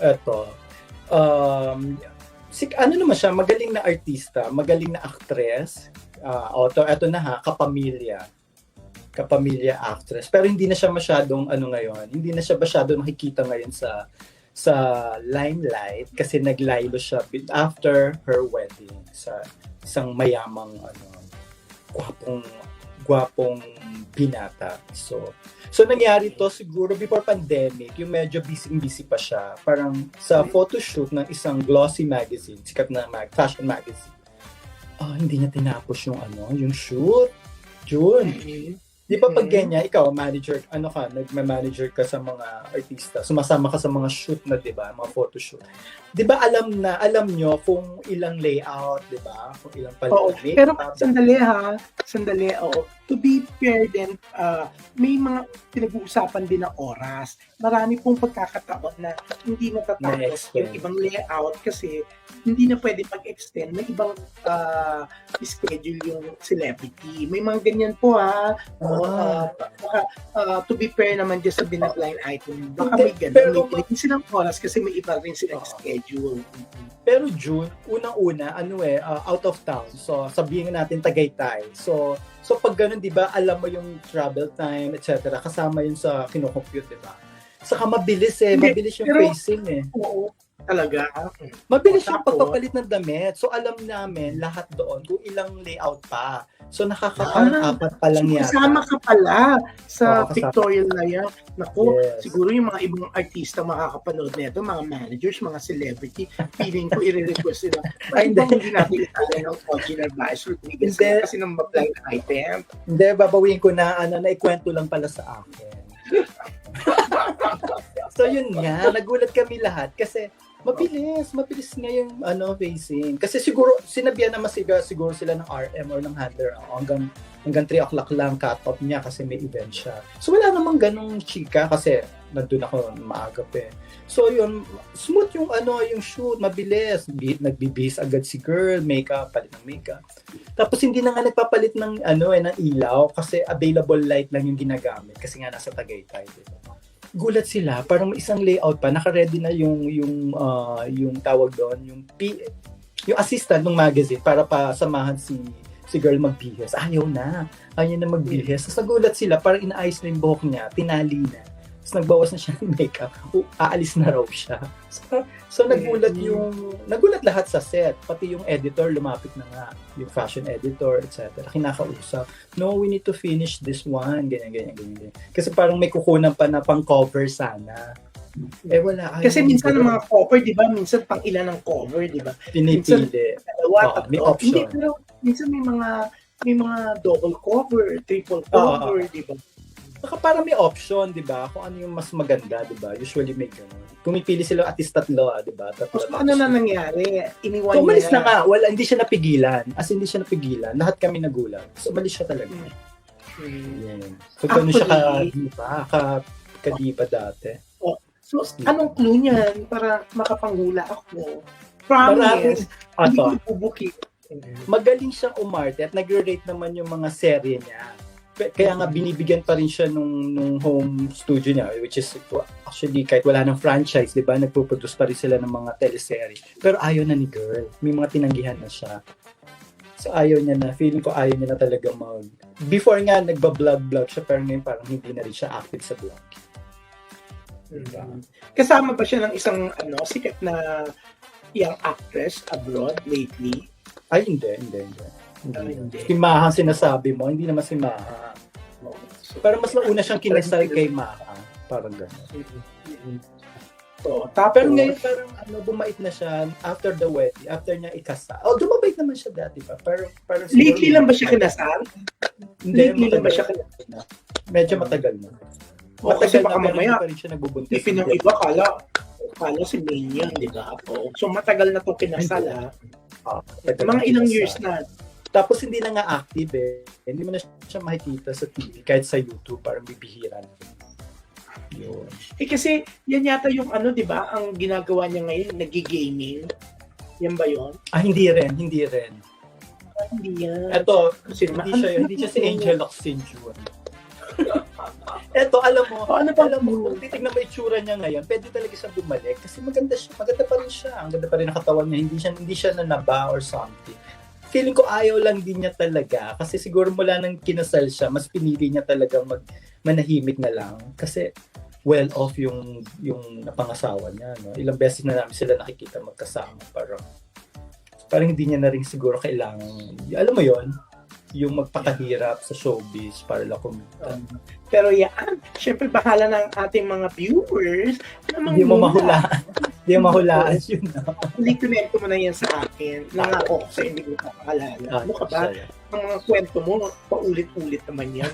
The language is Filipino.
Eto. Ano naman siya, magaling na artista, magaling na actress. Eto na ha, kapamilya actress. Pero hindi na siya masyadong ngayon, hindi na siya masyadong makikita ngayon sa limelight kasi naglaylo siya after her wedding sa isang mayamang gwapong binata. So nangyari to siguro before pandemic, yung medyo busy pa siya. Parang sa photoshoot ng isang glossy magazine, sikat na fashion magazine. Hindi niya tinapos yung shoot. June. Di ba pag ganyan, ikaw, manager, nagma-manager ka sa mga artista, sumasama ka sa mga shoot na, di ba, mga photoshoot. Di ba alam nyo kung ilang layout, di ba? Kung ilang palit. Pero sandali, to be fair din, may mga pinag-uusapan din na oras. Marami pong pagkakataon na hindi natatapos yung ibang layout kasi hindi na pwede mag-extend. May ibang schedule yung celebrity. May mga ganyan po to be fair naman dyan sa binag-line item. Baka may ganun. May silang oras kasi may iba rin silang schedule. Pero June, unang-una, out of town. So, sabihin natin Tagaytay. So pag ganun, di ba, alam mo yung travel time, etc. Kasama yun sa kinocompute, di ba? Saka mabilis mabilis yung pacing Oo, talaga. Mabilis yung pagpapalit ng damit. So alam namin lahat doon kung ilang layout pa. So nakakaparang 4 pa lang yata. Kasama ka pala sa pictorial na yan. Naku, siguro yung mga ibang artista makakapanood nito, mga managers, mga celebrity, feeling ko i-request sila. Hindi natin itala ng original Vice Rodriguez kasi nang ma-blind item. Hindi, babawiin ko na naikwento lang pala sa akin. So yun nga, nagulat kami lahat kasi mabilis nga yung pacing. Kasi siguro, sinabihan naman siguro sila ng RM or ng handler hanggang 3 o'clock lang cut-off niya kasi may event siya. So wala namang ganong chika kasi nandun ako maaga pa. So yun, smooth yung yung shoot, mabilis. Nagbibihis agad si girl, palit ng makeup. Tapos hindi na nga nagpapalit ng ng ilaw kasi available light lang yung ginagamit kasi nga nasa Tagaytay, diba? Gulat sila, parang isang layout pa, naka-ready na yung tawag doon, yung assistant ng magazine para pasamahan si girl magbihis. Ayaw na magbihis. Tapos nagulat sila, parang inaayos na yung buhok niya, tinali na. Tapos nagbawas na siya ng makeup, aalis na raw siya. So nagulat lahat sa set, pati yung editor lumapit na nga, yung fashion editor, etc. Kinakausap, no, we need to finish this one, ganyan. Kasi parang may kukunan pa na pang cover sana. Wala. Kasi minsan ng mga cover, di ba? Minsan pang ilan ng cover, di ba? Pinipili. May option. Hindi, pero minsan may mga double cover, triple cover, di ba? Saka parang may option, di ba? Kung ano yung mas maganda, di ba? Usually may ganun. Pumipili sila at least 3, di ba? Tapos ano na nangyari? Iniwan umalis na nga. Hindi siya napigilan. Hindi siya napigilan. Lahat kami nagulat. So, umalis siya talaga. So, gano'n siya kadiba dati. So, anong clue niyan para makapanghula ako? Promise, hindi ko bubukit. Magaling siyang umarte at nag-rate naman yung mga serye niya. Kaya nga binibigyan pa rin siya nung home studio niya, which is actually kahit wala ng franchise, di ba, nagpo-produce pa rin sila ng mga teleserye. Pero ayaw na ni girl. May mga tinanggihan na siya. So ayaw niya na, feeling ko ayaw niya na talaga before nga nagba-vlog siya, pero ngayon parang hindi na rin siya active sa vlog. Diba? Kasama ba siya ng isang sikat na young actress abroad lately? Ay, hindi. Si Maha sinasabi mo, hindi naman si Maha. Pero mas nauna siyang kinasal kay Maha. Parang gano'n. Pero ngayon parang bumait na siya after the wedding, after niya ikasal. Dumabait naman siya dati pa. Parang lately lang ba siya kinasal? Hindi, medyo matagal na. Kasi baka mamaya, pa rin siya nagbubuntis. Ipin ng iba, kala si Minion, di ba? So matagal na itong kinasal, mga ilang years na. Tapos hindi na nga active Hindi mo na siya makikita sa TV, kahit sa YouTube, parang bibihiran. Yun. Kasi yan yata yung di ba, ang ginagawa niya ngayon, nag-gaming. Yan ba yun? Hindi rin. Hindi yan. Ito, hindi siya si Angel Oxin June. Eto, alam mo, O, ano bang alam mo, clue? kung titignan mo itsura niya ngayon, pwede talaga siya bumalik kasi maganda siya, maganda pa rin siya. Ang ganda pa rin ng katawan niya, hindi siya nanaba or something. Feeling ko ayaw lang din niya talaga kasi siguro mula nang kinasal siya, mas pinili niya talaga manahimik na lang kasi well off yung napangasawa niya, no? Ilang beses na namin sila nakikita magkasama, parang hindi niya na rin siguro kailangan, alam mo yon, yung magpakahirap sa showbiz para lang kumita. Pero yan, syempre bahala ng ating mga viewers na Hindi mo mahulaan. Hindi mo mahulaan yun. Hindi kwento mo na yan sa akin. Nangako ko sa hindi ko papaalala. Ano ka ba? Siya yan. Ang mga kwento mo, paulit-ulit naman yan.